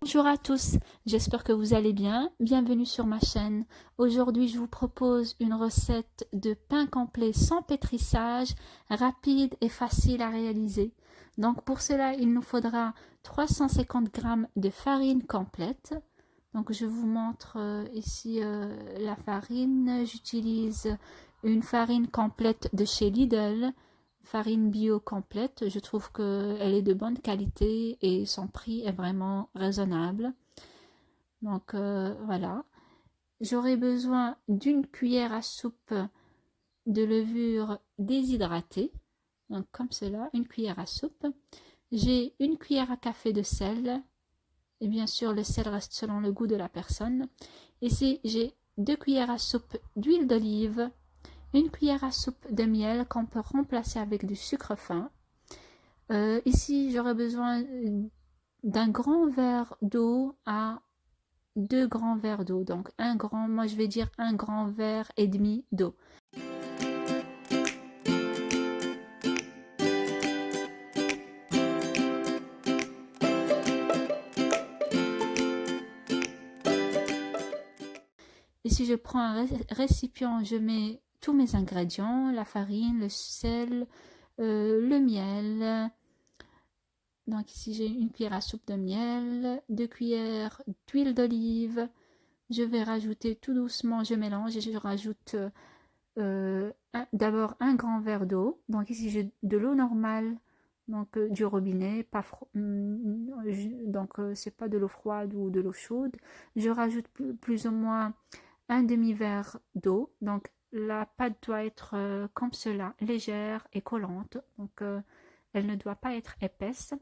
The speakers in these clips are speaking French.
Bonjour à tous, j'espère que vous allez bien. Bienvenue sur ma chaîne. Aujourd'hui, je vous propose une recette de pain complet sans pétrissage, rapide et facile à réaliser. Donc pour cela, il nous faudra 350 g de farine complète. Donc je vous montre ici la farine. J'utilise une farine complète de chez Lidl. Farine bio complète, je trouve qu'elle est de bonne qualité et son prix est vraiment raisonnable. Donc voilà. J'aurai besoin d'une cuillère à soupe de levure déshydratée. Donc comme cela, une cuillère à soupe. J'ai une cuillère à café de sel. Et bien sûr, le sel reste selon le goût de la personne. Ici, j'ai 2 cuillères à soupe d'huile d'olive, une cuillère à soupe de miel qu'on peut remplacer avec du sucre fin. Ici, j'aurais besoin d'un grand verre d'eau à 2 grands verres d'eau. Donc, moi je vais dire un grand verre et demi d'eau. Ici, je prends un récipient, je mets tous mes ingrédients, la farine, le sel, le miel. Donc ici, j'ai une cuillère à soupe de miel, 2 cuillères d'huile d'olive. Je vais rajouter tout doucement, je mélange et je rajoute d'abord un grand verre d'eau. Donc ici j'ai de l'eau normale, donc du robinet, pas donc c'est pas de l'eau froide ou de l'eau chaude. Je rajoute plus ou moins un demi-verre d'eau. Donc la pâte doit être comme cela, légère et collante. Donc elle ne doit pas être épaisse.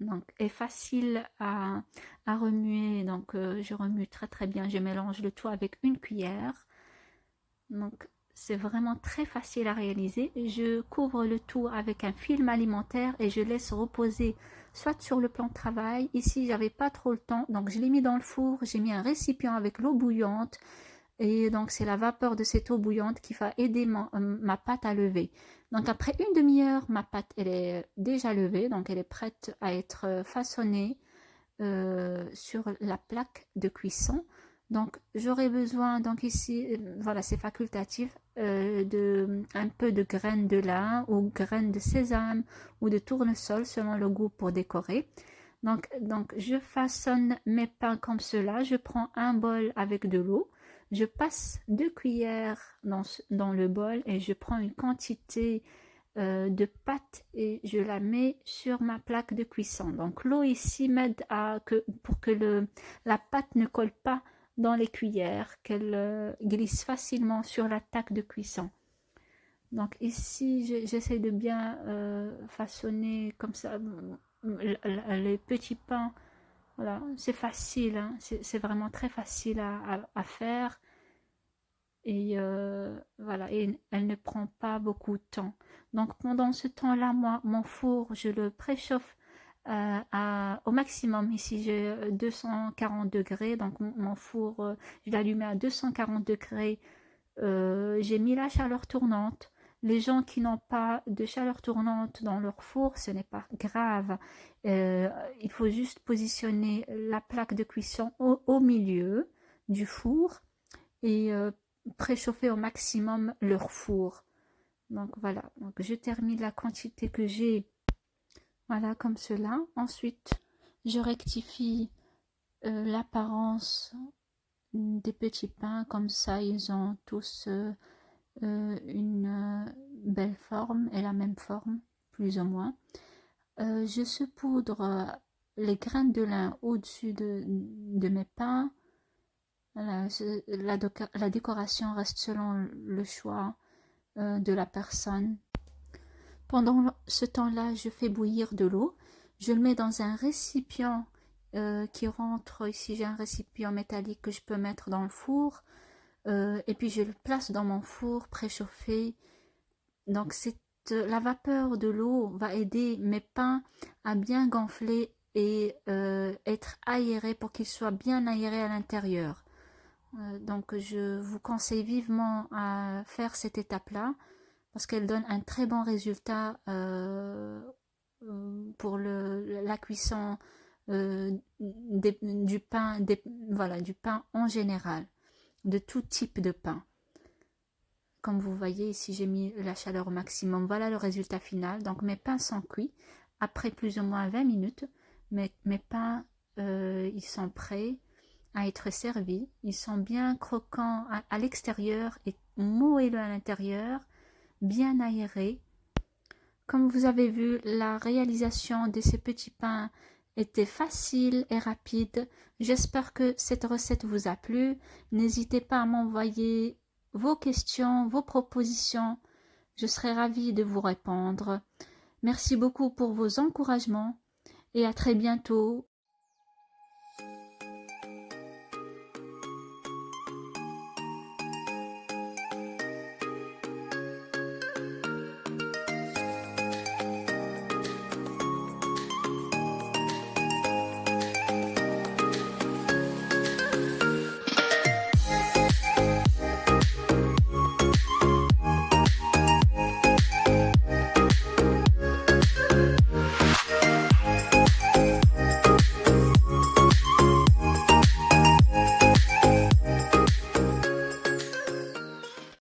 Donc est facile à remuer. Donc je remue très bien. Je mélange le tout avec une cuillère. Donc c'est vraiment très facile à réaliser. Je couvre le tout avec un film alimentaire et je laisse reposer soit sur le plan de travail. Ici, j'avais pas trop le temps, donc je l'ai mis dans le four. J'ai mis un récipient avec l'eau bouillante et donc c'est la vapeur de cette eau bouillante qui va aider ma pâte à lever. Donc après une demi-heure, ma pâte elle est déjà levée, donc elle est prête à être façonnée sur la plaque de cuisson. Donc j'aurai besoin, donc ici, voilà, c'est facultatif, de un peu de graines de lin ou graines de sésame ou de tournesol selon le goût pour décorer. Donc je façonne mes pains comme cela. Je prends un bol avec de l'eau. Je passe 2 cuillères dans le bol et je prends une quantité de pâte et je la mets sur ma plaque de cuisson. Donc l'eau ici m'aide pour que la pâte ne colle pas dans les cuillères, qu'elle glisse facilement sur la plaque de cuisson. Donc ici j'essaie de bien façonner comme ça les petits pains. Voilà, c'est facile, hein, c'est vraiment très facile à faire et voilà, et elle ne prend pas beaucoup de temps. Donc pendant ce temps-là, moi, mon four, je le préchauffe au maximum. Ici, j'ai 240 degrés, donc mon four, je l'ai allumé à 240 degrés. J'ai mis la chaleur tournante. Les gens qui n'ont pas de chaleur tournante dans leur four, ce n'est pas grave. Il faut juste positionner la plaque de cuisson au milieu du four et préchauffer au maximum leur four. Donc voilà, donc je termine la quantité que j'ai, voilà, comme cela. Ensuite, je rectifie l'apparence des petits pains, comme ça ils ont tous une belle forme et la même forme, plus ou moins. Je saupoudre les graines de lin au-dessus de mes pains. Voilà, la décoration reste selon le choix de la personne. Pendant ce temps-là, je fais bouillir de l'eau. Je le mets dans un récipient qui rentre. Ici, j'ai un récipient métallique que je peux mettre dans le four. Et puis, je le place dans mon four préchauffé. Donc, la vapeur de l'eau va aider mes pains à bien gonfler et être aérés pour qu'ils soient bien aérés à l'intérieur. Donc je vous conseille vivement à faire cette étape-là parce qu'elle donne un très bon résultat pour la cuisson du pain, voilà, du pain en général, de tout type de pain. Comme vous voyez ici, j'ai mis la chaleur au maximum. Voilà le résultat final. Donc mes pains sont cuits. Après plus ou moins 20 minutes, mes pains, ils sont prêts à être servis. Ils sont bien croquants à l'extérieur et moelleux à l'intérieur, bien aérés. Comme vous avez vu, la réalisation de ces petits pains était facile et rapide. J'espère que cette recette vous a plu. N'hésitez pas à m'envoyer vos questions, vos propositions. Je serai ravie de vous répondre. Merci beaucoup pour vos encouragements et à très bientôt